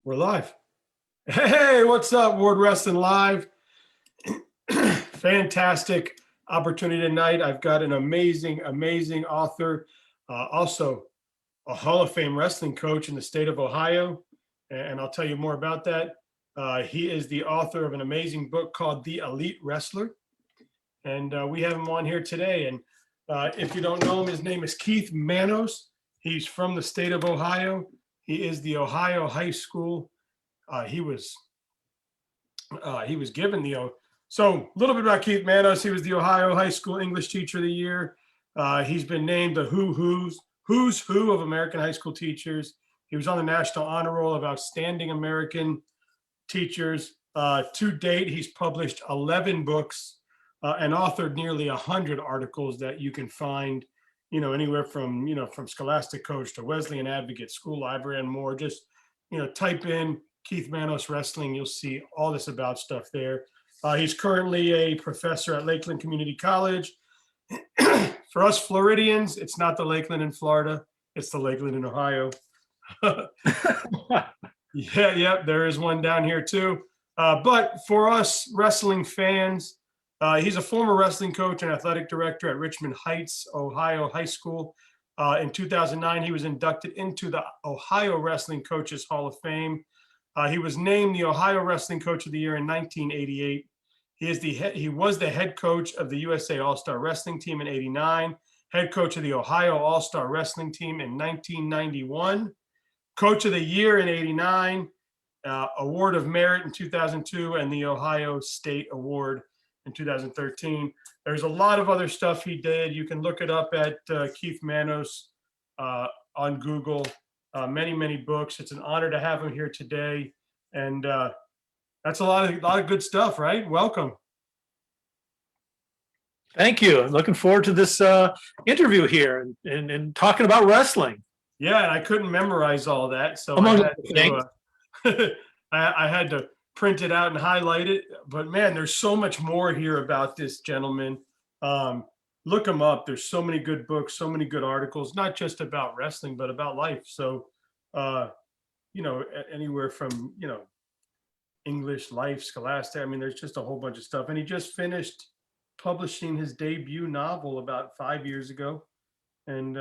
We're live. Hey, what's up, Ward Wrestling Live? Fantastic opportunity tonight. I've got an amazing author, also a Hall of Fame wrestling coach in the state of Ohio, and I'll tell you more about that. He is the author of an amazing book called The Elite Wrestler, and we have him on here today. And if you don't know him, his name is Keith Manos. He's from the state of Ohio. He is the Ohio High School. He was given the so a little bit about Keith Manos. He was the Ohio High School English Teacher of the Year. He's been named the Who's Who of American High School Teachers. He was on the National Honor Roll of Outstanding American Teachers. To date, he's published 11 books and authored nearly 100 articles that you can find, anywhere from, from Scholastic Coach to Wesleyan Advocate, School Library, and more. Just, type in Keith Manos Wrestling. You'll see all this about stuff there. He's currently a professor at Lakeland Community College. For us Floridians, it's not the Lakeland in Florida, it's the Lakeland in Ohio. Yeah, there is one down here too. But for us wrestling fans, he's a former wrestling coach and athletic director at Richmond Heights, Ohio High School. In 2009, he was inducted into the Ohio Wrestling Coaches Hall of Fame. He was named the Ohio Wrestling Coach of the Year in 1988. He was the head coach of the USA All-Star Wrestling Team in '89, head coach of the Ohio All-Star Wrestling Team in 1991, Coach of the Year in '89, Award of Merit in 2002, and the Ohio State Award in 2013. There's a lot of other stuff he did. You can look it up at Keith Manos on Google. Many books. It's an honor to have him here today, and that's a lot of good stuff, right? Welcome. Thank you. I'm looking forward to this interview here and talking about wrestling. Yeah, and I couldn't memorize all that, so I had to print it out and highlight it. But man, there's so much more here about this gentleman. Look him up. There's so many good books, so many good articles, not just about wrestling, but about life. So, anywhere from, English, life, Scholastic. I mean, there's just a whole bunch of stuff. And he just finished publishing his debut novel about 5 years ago. And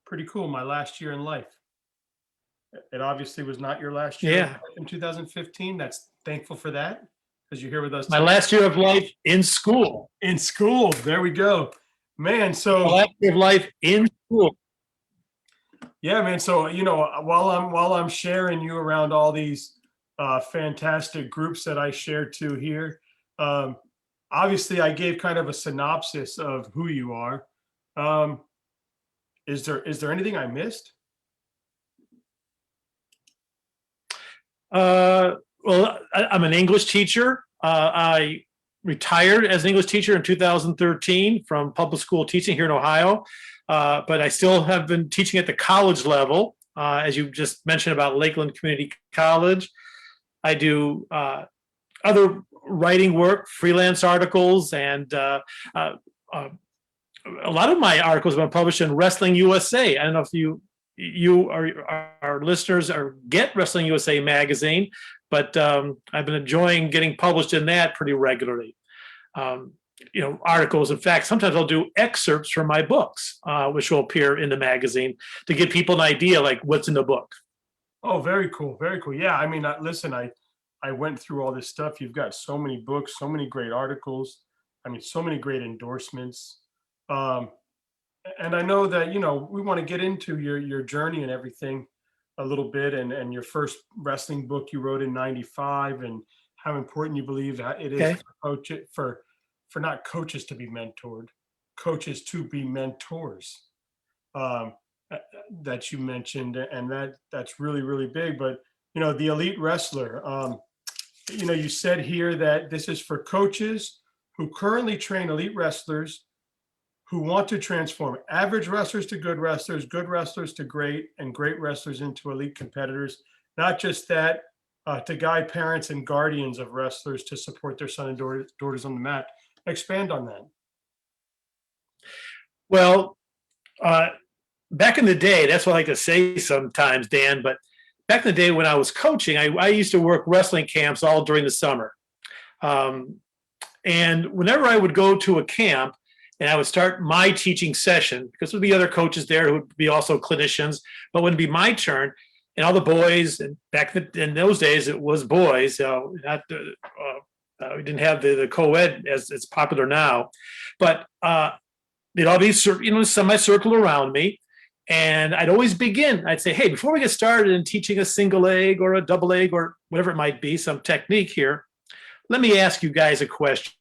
pretty cool. My Last Year in Life. It obviously was not your last year in 2015. That's thankful for that. Because you're here with us. My last year of life in school. In school. There we go. Man, so my last year of life in school. Yeah, man. So, while I'm sharing you around all these fantastic groups that I share to here, obviously I gave kind of a synopsis of who you are. Is there anything I missed? Well, I'm an English teacher. I retired as an English teacher in 2013 from public school teaching here in Ohio, but I still have been teaching at the college level, as you just mentioned about Lakeland Community College. I do other writing work, freelance articles, and a lot of my articles have been published in Wrestling USA. I don't know if you our listeners get Wrestling USA magazine, but I've been enjoying getting published in that pretty regularly. Articles. In fact, sometimes I'll do excerpts from my books, which will appear in the magazine to give people an idea like what's in the book. Oh, very cool. Very cool. Yeah. I mean, listen, I went through all this stuff. You've got so many books, so many great articles. I mean, so many great endorsements. And I know that, we want to get into your journey and everything a little bit, and your first wrestling book you wrote in '95, and how important you believe it is for not coaches to be mentored, coaches to be mentors, that you mentioned. And that's really big. But, the elite wrestler, you said here that this is for coaches who currently train elite wrestlers who want to transform average wrestlers to good wrestlers to great, and great wrestlers into elite competitors. Not just that, to guide parents and guardians of wrestlers to support their sons and daughters on the mat. Expand on that. Well, back in the day, that's what I like to say sometimes, Dan, but back in the day when I was coaching, I used to work wrestling camps all during the summer. And whenever I would go to a camp and I would start my teaching session, because there would be other coaches there who would be also clinicians, but when it'd be my turn, and all the boys, and back in those days, it was boys, so not we didn't have the co-ed as it's popular now, but they'd all be semicircle around me. And I'd always begin, I'd say, hey, before we get started in teaching a single leg or a double leg or whatever it might be, some technique here, let me ask you guys a question.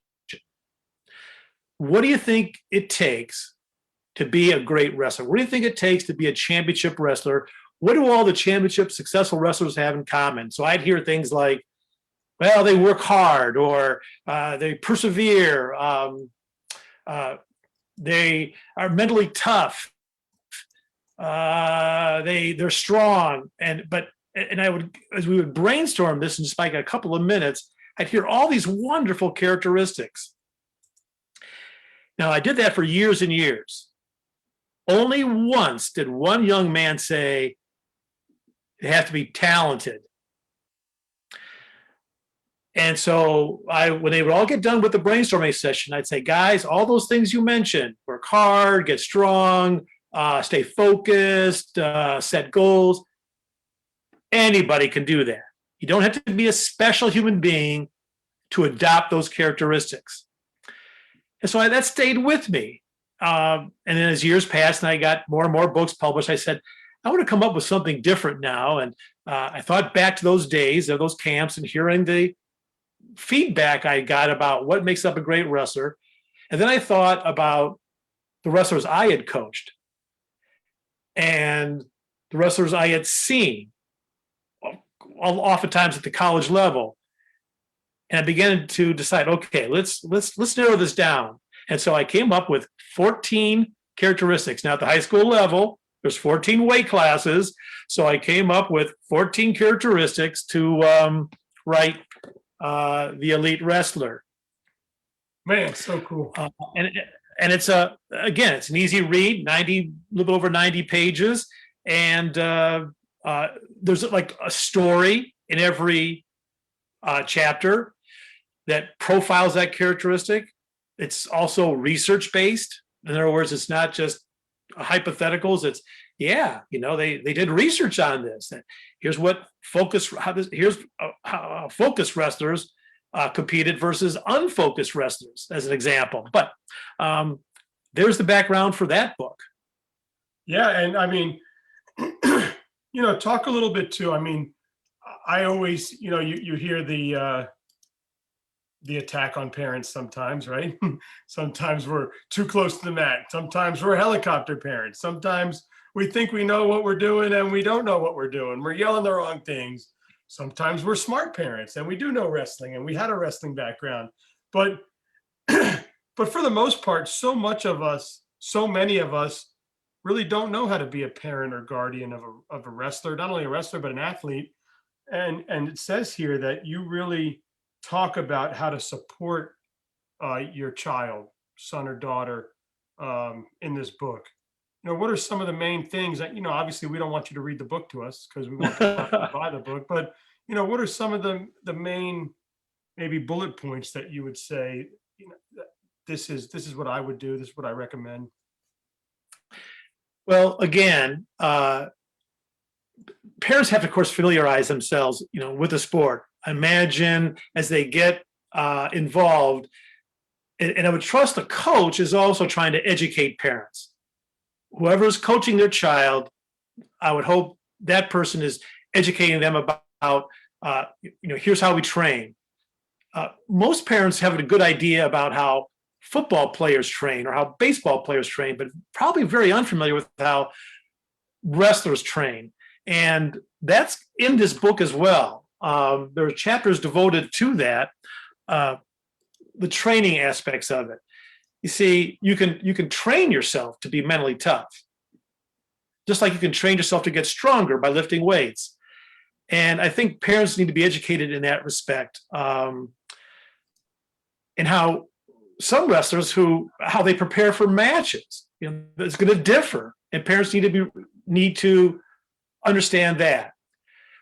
What do you think it takes to be a great wrestler? What do you think it takes to be a championship wrestler? What do all the championship successful wrestlers have in common? So I'd hear things like, well, they work hard, or they persevere, they are mentally tough, they're strong, and I would, as we would brainstorm this in just like a couple of minutes, I'd hear all these wonderful characteristics. Now, I did that for years and years. Only once did one young man say, they have to be talented. And so when they would all get done with the brainstorming session, I'd say, guys, all those things you mentioned, work hard, get strong, stay focused, set goals. Anybody can do that. You don't have to be a special human being to adopt those characteristics. And so that stayed with me. And then as years passed and I got more and more books published, I said, I want to come up with something different now. And I thought back to those days of those camps and hearing the feedback I got about what makes up a great wrestler. And then I thought about the wrestlers I had coached and the wrestlers I had seen, oftentimes at the college level. And I began to decide, okay, let's narrow this down. And so I came up with 14 characteristics. Now at the high school level, there's 14 weight classes. So I came up with 14 characteristics to write the elite wrestler. Man, so cool. And it's it's an easy read, a little over 90 pages. And there's like a story in every chapter that profiles that characteristic. It's also research-based. In other words, it's not just hypotheticals. It's, they did research on this. Here's how focused wrestlers competed versus unfocused wrestlers, as an example. But there's the background for that book. Yeah, and I mean, talk a little bit too. I mean, I always, you hear the attack on parents sometimes, right? Sometimes we're too close to the mat. Sometimes we're helicopter parents. Sometimes we think we know what we're doing and we don't know what we're doing. We're yelling the wrong things. Sometimes we're smart parents and we do know wrestling and we had a wrestling background. But for the most part, so many of us really don't know how to be a parent or guardian of a wrestler, not only a wrestler, but an athlete. And it says here that you really talk about how to support your child, son or daughter, in this book. What are some of the main things that, obviously we don't want you to read the book to us because we want people to buy the book, but, what are some of the main maybe bullet points that you would say, this is what I would do, this is what I recommend? Well, again, parents have to, of course, familiarize themselves, with the sport. Imagine as they get involved, and I would trust the coach is also trying to educate parents. Whoever's coaching their child, I would hope that person is educating them about, here's how we train. Most parents have a good idea about how football players train or how baseball players train, but probably very unfamiliar with how wrestlers train. And that's in this book as well. There are chapters devoted to that, the training aspects of it. You see, you can train yourself to be mentally tough, just like you can train yourself to get stronger by lifting weights. And I think parents need to be educated in that respect, and how some wrestlers how they prepare for matches, it's going to differ, and parents need to understand that.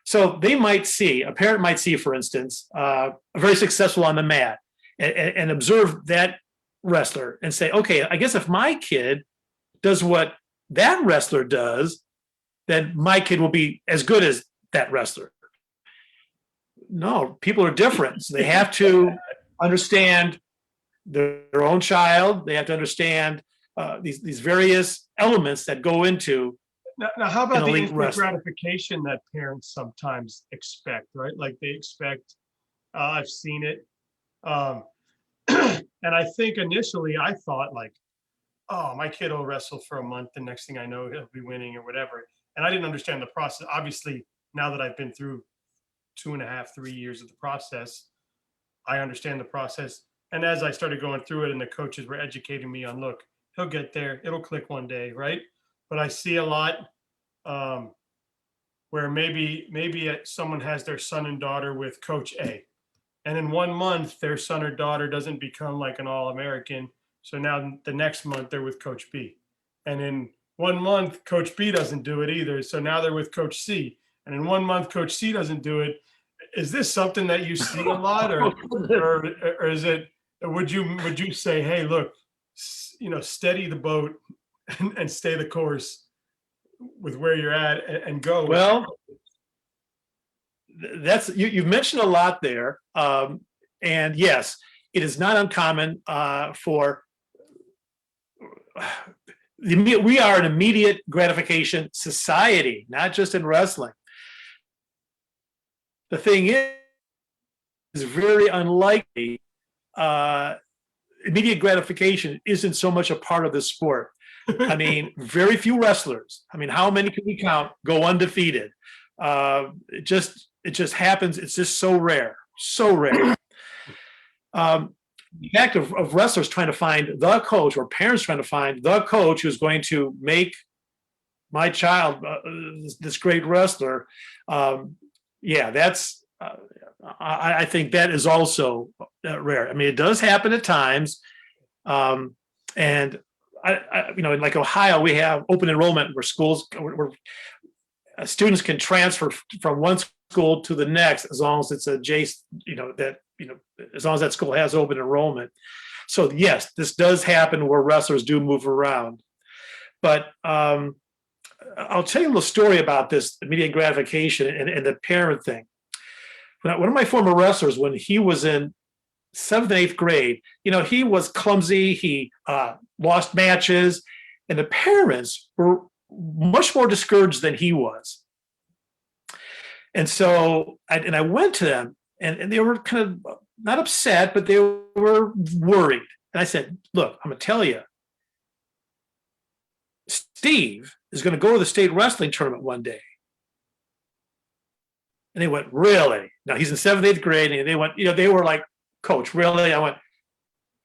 So a parent might see, for instance, very successful on the mat and observe that wrestler and say, okay, I guess if my kid does what that wrestler does, then my kid will be as good as that wrestler. No, people are different. So they have to understand their own child. They have to understand these various elements that go into Now, how about an the elite instant wrestler. gratification that parents sometimes expect, right? Like they expect, I've seen it. Um, and I think initially I thought like, oh, my kid will wrestle for a month. The next thing I know, he'll be winning or whatever. And I didn't understand the process. Obviously, now that I've been through 2.5, 3 years of the process, I understand the process. And as I started going through it and the coaches were educating me on, look, he'll get there. It'll click one day, right? But I see a lot where maybe someone has their son and daughter with Coach A, and in 1 month their son or daughter doesn't become like an All-American. So now the next month they're with Coach B, and in 1 month Coach B doesn't do it either. So now they're with Coach C, and in 1 month Coach C doesn't do it. Is this something that you see a lot, or is it? Would you say, hey, look, steady the boat and stay the course with where you're at and go? Well, that's you've mentioned a lot there, and yes, it is not uncommon for we are an immediate gratification society, not just in wrestling. The thing is very unlikely. Immediate gratification isn't so much a part of the sport. I mean, very few wrestlers. I mean, how many can we count go undefeated? It just happens. It's just so rare, so rare. The act of wrestlers trying to find the coach, or parents trying to find the coach who's going to make my child this great wrestler. Yeah, that's. I think that is also rare. I mean, it does happen at times, and in like Ohio, we have open enrollment where students can transfer from one school to the next as long as it's adjacent. As long as that school has open enrollment. So yes, this does happen where wrestlers do move around. But I'll tell you a little story about this immediate gratification and the parent thing. One of my former wrestlers, when he was in 7th and 8th grade, he was clumsy. He lost matches, and the parents were much more discouraged than he was. And so I went to them, and they were kind of not upset, but they were worried. And I said, look, I'm going to tell you, Steve is going to go to the state wrestling tournament one day. And they went, really? Now he's in 7th, 8th grade. And they went, they were like, Coach, really? I went,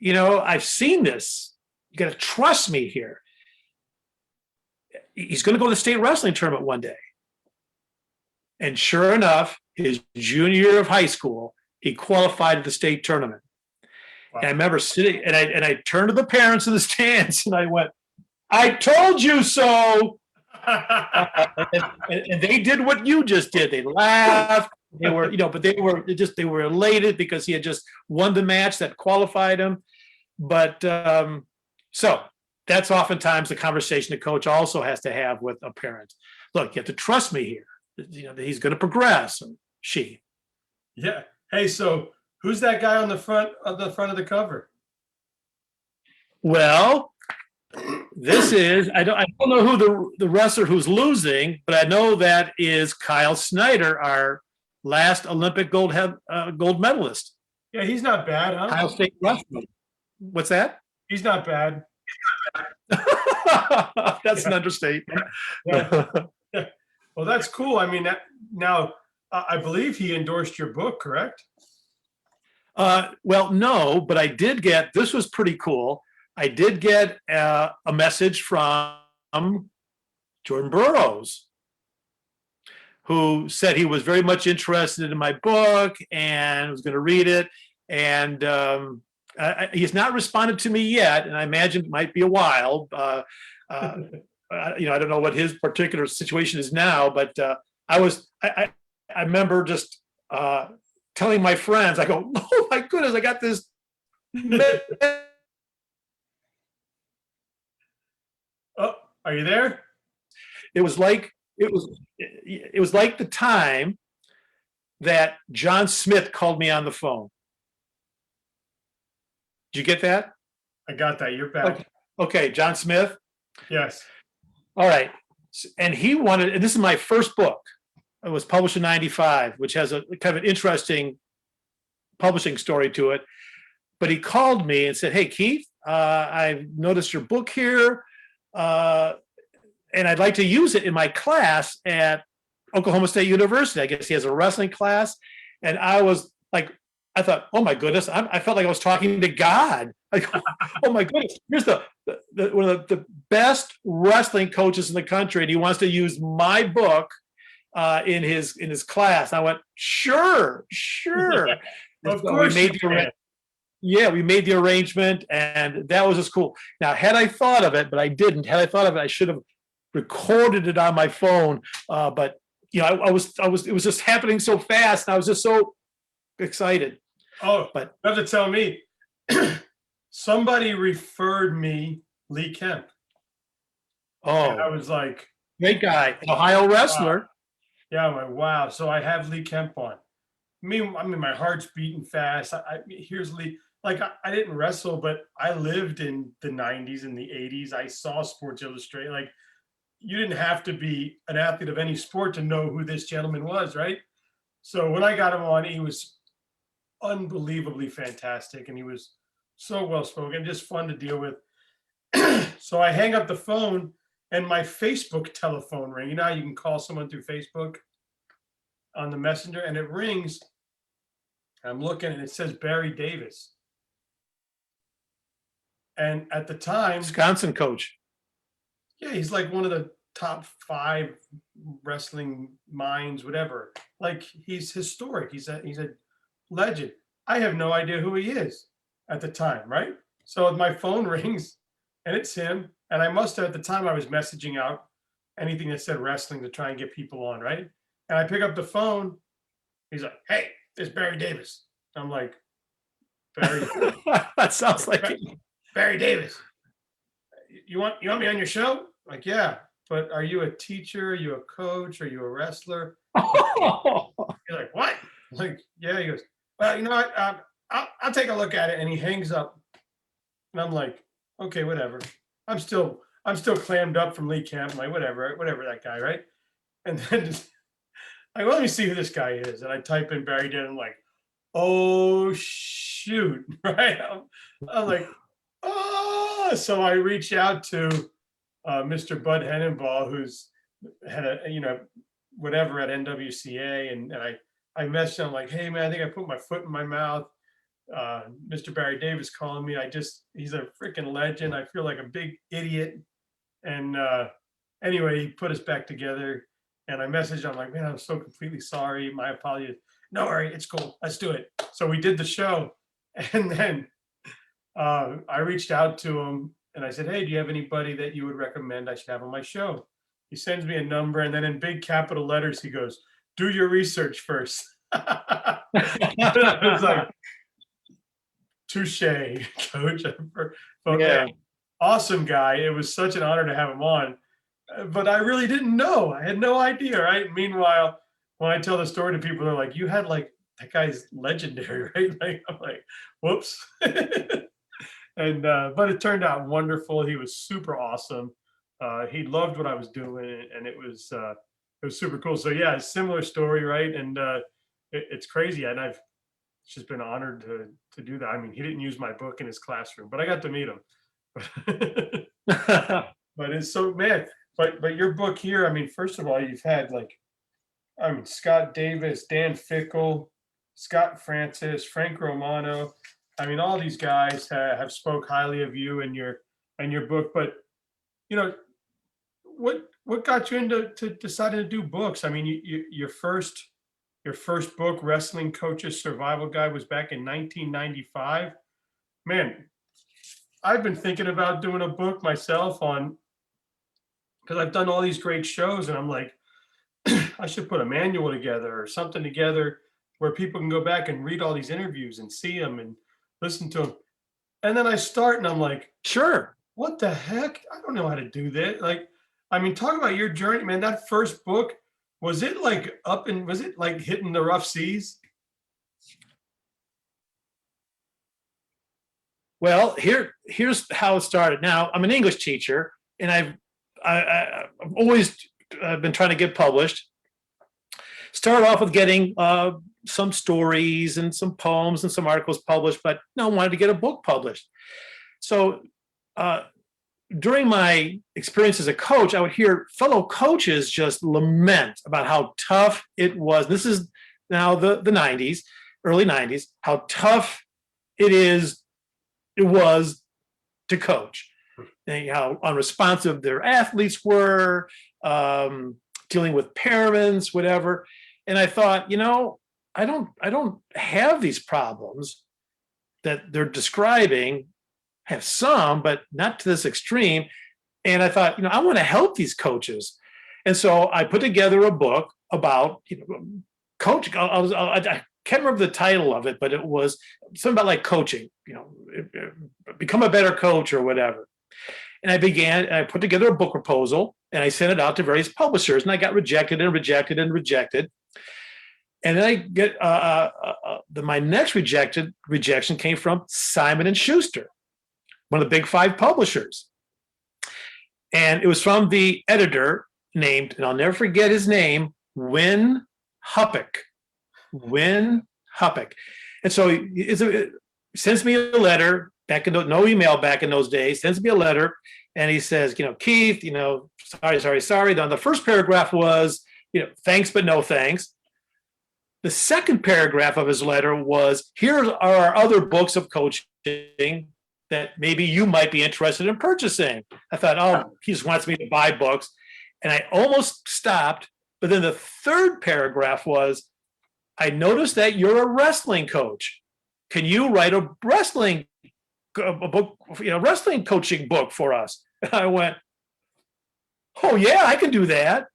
I've seen this. You got to trust me here. He's going to go to the state wrestling tournament one day. And sure enough, his junior year of high school, he qualified to the state tournament. Wow. And I remember sitting, and I turned to the parents in the stands, and I went, I told you so. and they did what you just did. They laughed. They were, but they were elated because he had just won the match that qualified him. But so that's oftentimes the conversation the coach also has to have with a parent. Look, you have to trust me here. That he's going to progress. And she. Yeah. Hey, so who's that guy on the front of the cover? Well, this is I don't know who the wrestler who's losing, but I know that is Kyle Snyder, our last Olympic gold medalist. Yeah, he's not bad, huh? Ohio State wrestler. What's that? He's not bad. That's an understatement. Yeah. Well, that's cool. I mean, now I believe he endorsed your book, correct? Well, no, but I did get. This was pretty cool. I did get a message from Jordan Burroughs, who said he was very much interested in my book and was going to read it. And he's not responded to me yet, and I imagine it might be a while. I don't know what his particular situation is now, but I I remember just telling my friends, I go, oh my goodness, I got this. Oh, are you there? It was like the time that John Smith called me on the phone. Did you get that? I got that. You're back. Okay, John Smith. Yes. All right. And he wanted, and this is my first book. It was published in 95, which has a kind of an interesting publishing story to it. But he called me and said, hey, Keith, I've noticed your book here, and I'd like to use it in my class at Oklahoma State University. I guess he has a wrestling class. And I was like, I thought, oh my goodness, I felt like I was talking to God. Like, oh my goodness, here's one of the best wrestling coaches in the country, and he wants to use my book in his class. I went, sure. Of So course. we made the arrangement, and that was just cool. Now, had I thought of it, but I didn't. Had I thought of it, I should have recorded it on my phone. But you know, it was just happening so fast, and I was just so excited. Oh, but you have to tell me. Somebody referred me Lee Kemp. And I was like, great guy, an Ohio wrestler. Wow. Yeah, I'm like, wow. So I have Lee Kemp on. I mean, my heart's beating fast. Here's Lee. Like, I didn't wrestle, but I lived in the 90s and the 80s. I saw Sports Illustrated. Like, you didn't have to be an athlete of any sport to know who this gentleman was, right? So when I got him on, he was unbelievably fantastic, and he was so well spoken, just fun to deal with. So I hang up the phone, and my Facebook telephone ring. You know how you can call someone through Facebook on the messenger, and it rings. I'm looking, and it says Barry Davis. And at the time, Wisconsin coach. Yeah, he's like one of the top 5 wrestling minds, whatever. Like, he's historic. He's a legend. I have no idea who he is at the time, right? So my phone rings, and it's him. And I must have, at the time, I was messaging out anything that said wrestling to try and get people on, right? And I pick up the phone. He's like, hey, it's Barry Davis. I'm like, Barry. That sounds like Barry Davis. You want me on your show? Like, yeah, but are you a teacher? Are you a coach? Are you a wrestler? You're like, what? I'm like, yeah. He goes, well, you know what? I'll take a look at it. And he hangs up. And I'm like, okay, whatever. I'm still clammed up from Lee Kemp. I'm like, whatever that guy, right? And then I go, let me see who this guy is. And I type in Barry Davis. I'm like, oh shoot, right? I'm like, oh. So I reach out to Mr. Bud Hennenbaugh, who's had a, whatever at NWCA. And I messaged him like, hey man, I think I put my foot in my mouth. Mr. Barry Davis calling me. He's a freaking legend. I feel like a big idiot. And anyway, he put us back together, and I messaged him like, man, I'm so completely sorry. My apologies. No worry, it's cool. Let's do it. So we did the show. And then I reached out to him and I said, hey, do you have anybody that you would recommend I should have on my show? He sends me a number, and then in big capital letters, he goes, do your research first. I was like, touche, coach. But yeah. Awesome guy. It was such an honor to have him on. But I really didn't know. I had no idea, right? Meanwhile, when I tell the story to people, they're like, you had like, that guy's legendary, right? Like, I'm like, whoops. And but it turned out wonderful. He was super awesome. He loved what I was doing, and it was super cool. So yeah, similar story, right? And it's crazy, and I've just been honored to do that. I mean, he didn't use my book in his classroom, but I got to meet him. But it's so, man. But your book here, I mean, first of all, you've had Scott Davis, Dan Fickle, Scott Francis, Frank Romano. I mean, all these guys have spoke highly of you and your book. But what got you into deciding to do books? I mean, your first book, Wrestling Coach's Survival Guide, was back in 1995. Man, I've been thinking about doing a book myself because I've done all these great shows, and I'm like, I should put a manual together or something together where people can go back and read all these interviews and see them and listen to them. And then I start and I'm like, Sure. what the heck? I don't know how to do that. Like, I mean, talk about your journey, man. That first book, was it like was it like hitting the rough seas? Well, here's how it started. Now, I'm an English teacher, and I've always been trying to get published. Started off with getting some stories and some poems and some articles published, but no, wanted to get a book published. So during my experience as a coach, I would hear fellow coaches just lament about how tough it was. This is now the 90s, early 90s, how tough it was to coach, and how unresponsive their athletes were, dealing with parents, whatever. And I thought, I don't have these problems that they're describing. I have some, but not to this extreme. And I thought, I want to help these coaches. And so I put together a book about, coaching. I can't remember the title of it, but it was something about like coaching, become a better coach or whatever. And I put together a book proposal and I sent it out to various publishers, and I got rejected and rejected and rejected. And then I get my next rejection came from Simon & Schuster, one of the big 5 publishers. And it was from the editor named, and I'll never forget his name, Win Huppick. Win Huppick. And so it sends me a letter no email back in those days, sends me a letter, and he says, Keith, sorry. Then the first paragraph was, thanks, but no thanks. The second paragraph of his letter was, here are our other books of coaching that maybe you might be interested in purchasing. I thought, oh, he just wants me to buy books. And I almost stopped. But then the third paragraph was, I noticed that you're a wrestling coach. Can you write a wrestling coaching book for us? And I went, oh yeah, I can do that.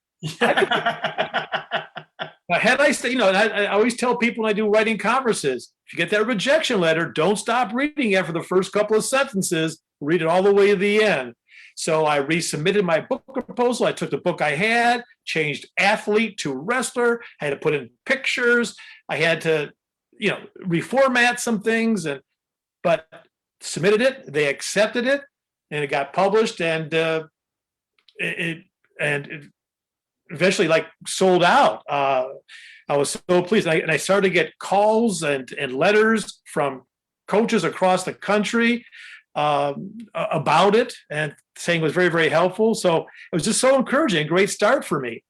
Had I stayed, I always tell people when I do writing conferences, if you get that rejection letter, don't stop reading it for the first couple of sentences, read it all the way to the end. So I resubmitted my book proposal. I took the book I had, changed athlete to wrestler. I had to put in pictures. I had to, reformat some things, but submitted it. They accepted it, and it got published, and it eventually sold out. I was so pleased. And I started to get calls and letters from coaches across the country about it, and saying it was very, very helpful. So it was just so encouraging, great start for me.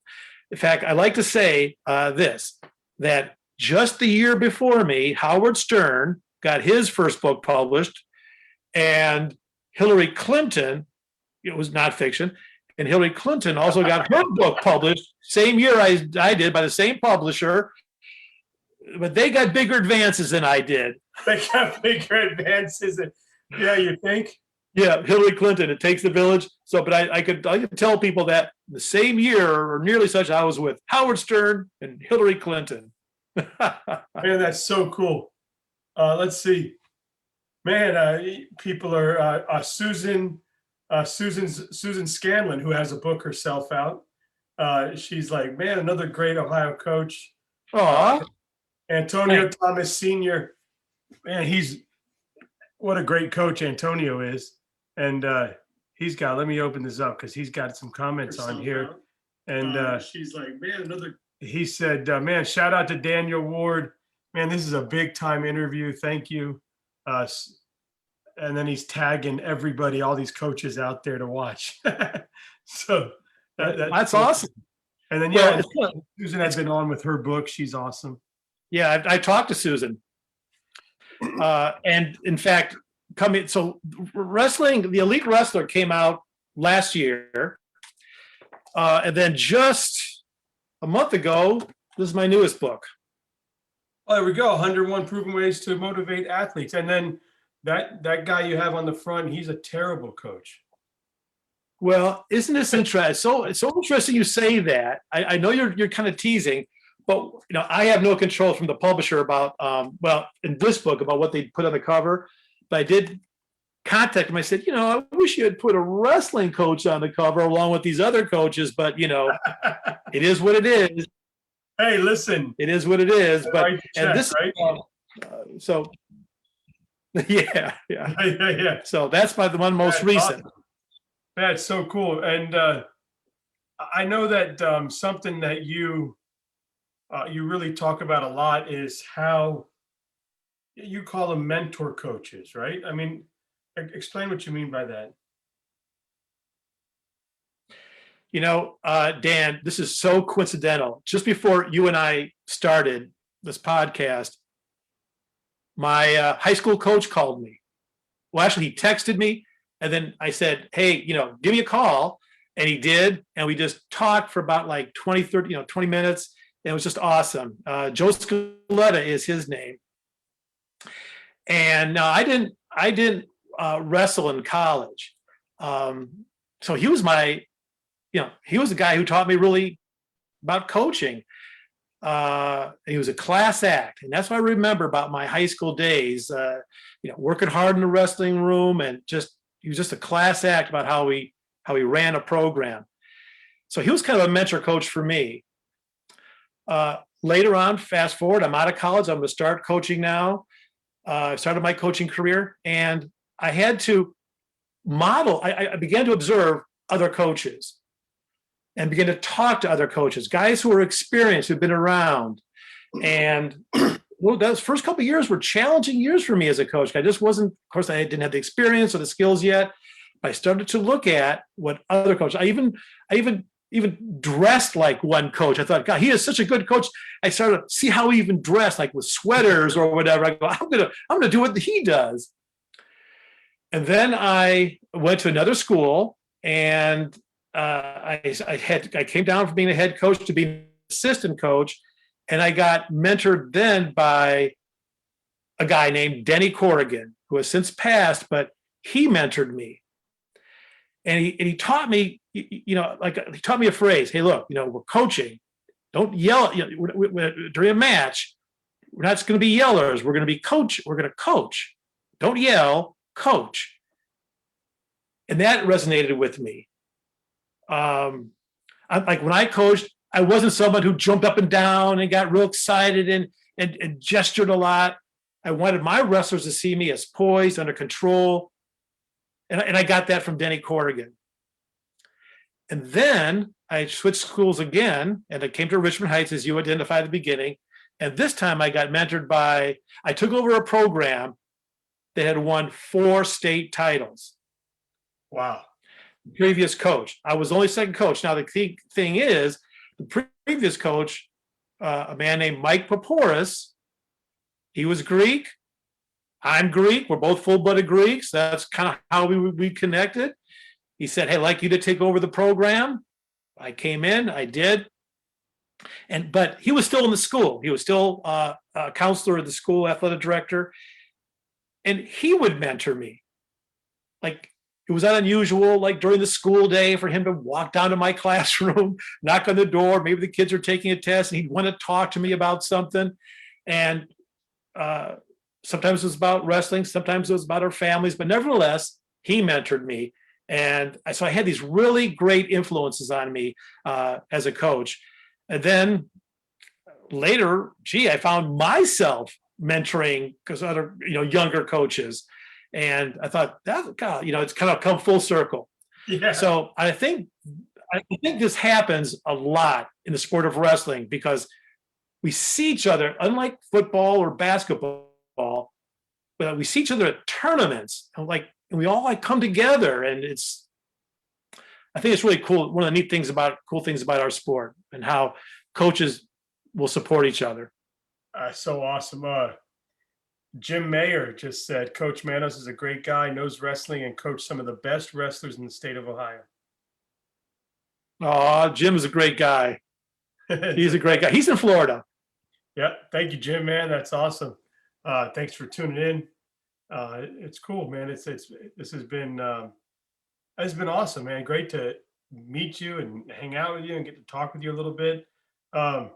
In fact, I like to say that just the year before me, Howard Stern got his first book published, and Hillary Clinton, it was not fiction, and Hillary Clinton also got her book published same year I did, by the same publisher, but they got bigger advances than I did. They got bigger advances. Yeah, you think? Yeah, Hillary Clinton, it takes the village. So, but I could tell people that the same year or nearly such, I was with Howard Stern and Hillary Clinton. Man, that's so cool. Let's see. Man, people are Susan Scanlon, who has a book herself out. She's like, man, another great Ohio coach. Antonio Thomas Sr. Man, what a great coach Antonio is. And he's got, let me open this up because he's got some comments on here. And she's like, man, he said, man, shout out to Daniel Ward. Man, this is a big time interview. Thank you. And then he's tagging everybody, all these coaches out there to watch. So that's awesome. And then, Susan has been on with her book. She's awesome. Yeah, I talked to Susan. And in fact, wrestling, the Elite Wrestler came out last year. And then just a month ago, this is my newest book. Oh, there we go. 101 Proven Ways to Motivate Athletes. And then that guy you have on the front, he's a terrible coach. Well, isn't this interesting? So it's so interesting you say that. I know you're kind of teasing, but I have no control from the publisher about well, in this book about what they put on the cover. But I did contact him. I said, I wish you had put a wrestling coach on the cover along with these other coaches, but it is what it is. Hey, listen. It is what it is. But Write the check, and this right? so yeah. Yeah. So that's by the one most That's recent. awesome. That's so cool. And I know that something that you really talk about a lot is how you call them mentor coaches, right? I mean, explain what you mean by that. Dan, this is so coincidental. Just before you and I started this podcast, my high school coach called me. Well, actually, he texted me, and then I said, hey, give me a call. And he did. And we just talked for about like 20 minutes. And it was just awesome. Joe Scaletta is his name. And no, I didn't wrestle in college. So he was he was the guy who taught me really about coaching. He was a class act. And that's what I remember about my high school days, working hard in the wrestling room, and he was just a class act about how he ran a program. So he was kind of a mentor coach for me. Later on, fast forward, I'm out of college. I'm going to start coaching now. I started my coaching career, and I had to model. I began to observe other coaches and began to talk to other coaches, guys who were experienced, who've been around. And those first couple of years were challenging years for me as a coach. I just wasn't, of course, I didn't have the experience or the skills yet. But I started to look at what other coaches, I even dressed like one coach. I thought, God, he is such a good coach. I started to see how he even dressed, like with sweaters or whatever. I go, I'm gonna do what he does. And then I went to another school, and I came down from being a head coach to being an assistant coach, and I got mentored then by a guy named Denny Corrigan, who has since passed, but he mentored me. And he taught me, he taught me a phrase. Hey, look, we're coaching. Don't yell. During a match, we're not going to be yellers. We're going to be coach. We're going to coach. Don't yell. Coach. And that resonated with me. When I coached, I wasn't someone who jumped up and down and got real excited and gestured a lot. I wanted my wrestlers to see me as poised, under control. And I got that from Denny Corrigan. And then I switched schools again, and I came to Richmond Heights, as you identified at the beginning. And this time I got mentored I took over a program that had won 4 state titles. Wow. Previous coach. I was only second coach. Now, the key thing is, the previous coach, a man named Mike Paporis, he was Greek. I'm Greek. We're both full-blooded Greeks. That's kind of how we connected. He said, hey, I'd like you to take over the program. I came in, I did. But he was still in the school. He was still a counselor at the school, athletic director. And he would mentor me. Like, it was not unusual, like during the school day, for him to walk down to my classroom, knock on the door. Maybe the kids are taking a test, and he'd want to talk to me about something. And sometimes it was about wrestling, sometimes it was about our families, but nevertheless, he mentored me. And so I had these really great influences on me as a coach. And then later, I found myself mentoring because other, younger coaches. And I thought, God, it's kind of come full circle. Yeah. So I think this happens a lot in the sport of wrestling because we see each other, unlike football or basketball, but we see each other at tournaments, and we all come together, and I think it's really cool. One of the cool things about our sport and how coaches will support each other. So awesome. Jim Mayer just said, Coach Manos is a great guy, knows wrestling, and coached some of the best wrestlers in the state of Ohio. Oh, Jim is a great guy. He's a great guy. He's in Florida. Yeah. Thank you, Jim, man. That's awesome. Thanks for tuning in. It's cool, man. This has been It's been awesome, man. Great to meet you and hang out with you and get to talk with you a little bit. Um,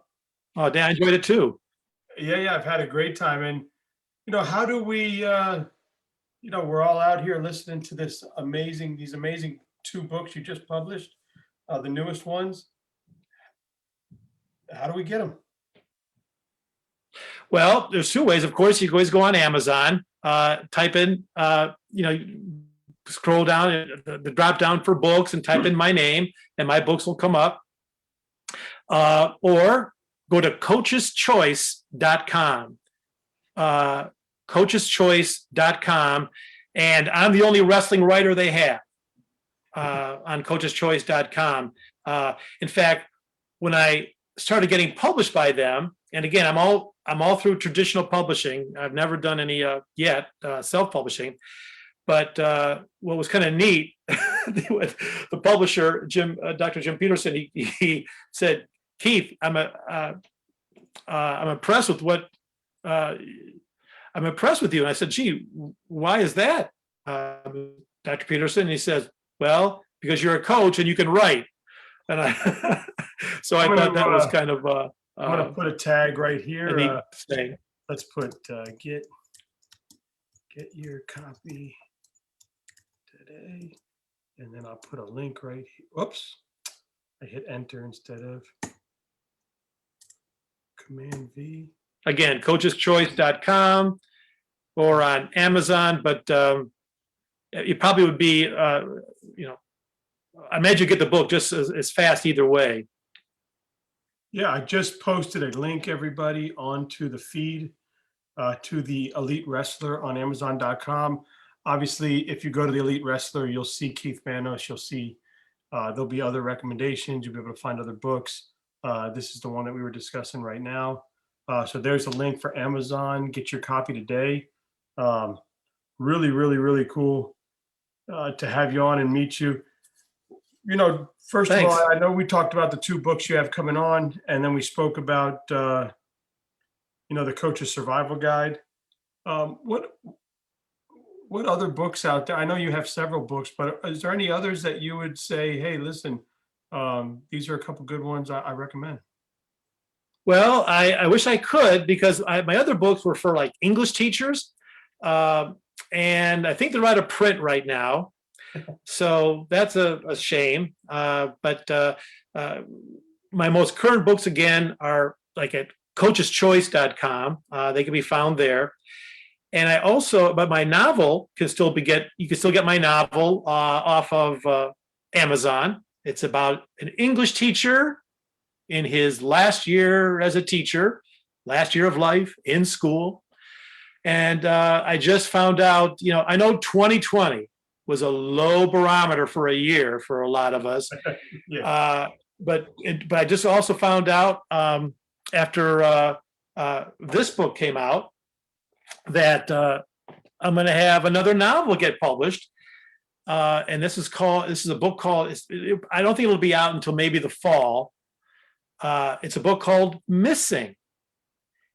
Oh, Dan, I enjoyed it too. yeah, I've had a great time. And, how do we, we're all out here listening to these amazing two books you just published, the newest ones. How do we get them? Well, there's two ways. Of course, you can always go on Amazon, type in, scroll down the drop down for books and type in my name, and my books will come up. Or go to coacheschoice.com. Coacheschoice.com. And I'm the only wrestling writer they have on coacheschoice.com. In fact, when I started getting published by them, and again, I'm all through traditional publishing. I've never done any yet self-publishing. But what was kind of neat, the publisher, Dr. Jim Peterson, he said, "Keith, I'm impressed with what I'm impressed with you." And I said, "Gee, why is that, Dr. Peterson?" And he says, "Well, because you're a coach and you can write." And so I thought that was kind of I'm gonna put a tag right here. Let's put get your copy today, and then I'll put a link right here. Whoops, I hit enter instead of Command V. Again, coacheschoice.com or on Amazon, but it probably would be, I imagine you get the book just as fast either way. Yeah, I just posted a link, everybody, onto the feed to the Elite Wrestler on Amazon.com. Obviously, if you go to the Elite Wrestler, you'll see Keith Manos. You'll see there'll be other recommendations. You'll be able to find other books. This is the one that we were discussing right now. So there's a link for Amazon. Get your copy today. Really, really, really cool to have you on and meet you. First Thanks. of all, I know we talked about the two books you have coming on, and then we spoke about, the Coach's Survival Guide. What other books out there? I know you have several books, but is there any others that you would say, hey, listen, these are a couple good ones I recommend? Well, I wish I could, because my other books were for like English teachers. And I think they're out of print right now. So that's a shame. But my most current books, again, are like at coacheschoice.com. They can be found there. And but my novel you can still get my novel off of Amazon. It's about an English teacher in his last year as a teacher, last year of life in school. And I just found out, I know 2020 was a low barometer for a year for a lot of us. Yeah. But I just also found out after this book came out that I'm going to have another novel get published. And this is a book called, I don't think it'll be out until maybe the fall. It's a book called Missing.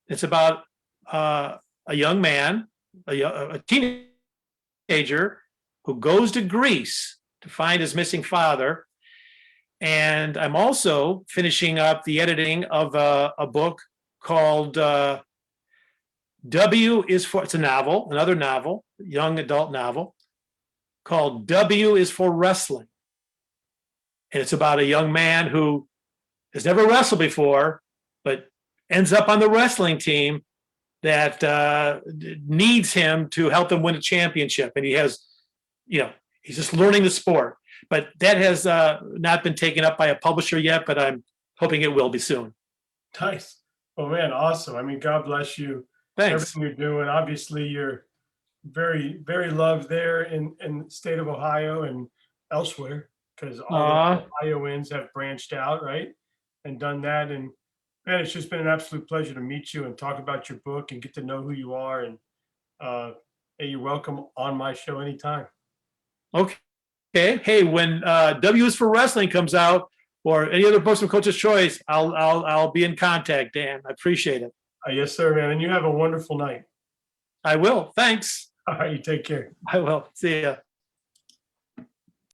It's about a young man, a teenager who goes to Greece to find his missing father. And I'm also finishing up the editing of a book called it's a novel, another novel, young adult novel called W is for Wrestling. And it's about a young man who has never wrestled before, but ends up on the wrestling team that needs him to help them win a championship. And he has, he's just learning the sport. But that has not been taken up by a publisher yet, but I'm hoping it will be soon. Nice. Oh, man, awesome. I mean, God bless you. Thanks. Everything you're doing. Obviously, you're very, very loved there in the state of Ohio and elsewhere, because all the Ohioans have branched out, right, and done that. And man, it's just been an absolute pleasure to meet you and talk about your book and get to know who you are. And hey, you're welcome on my show anytime. Okay. Hey, when W is for Wrestling comes out, or any other books from Coach's Choice, I'll be in contact, Dan. I appreciate it. Yes, sir, man. And you have a wonderful night. I will. Thanks. All right, you take care. I will. See ya.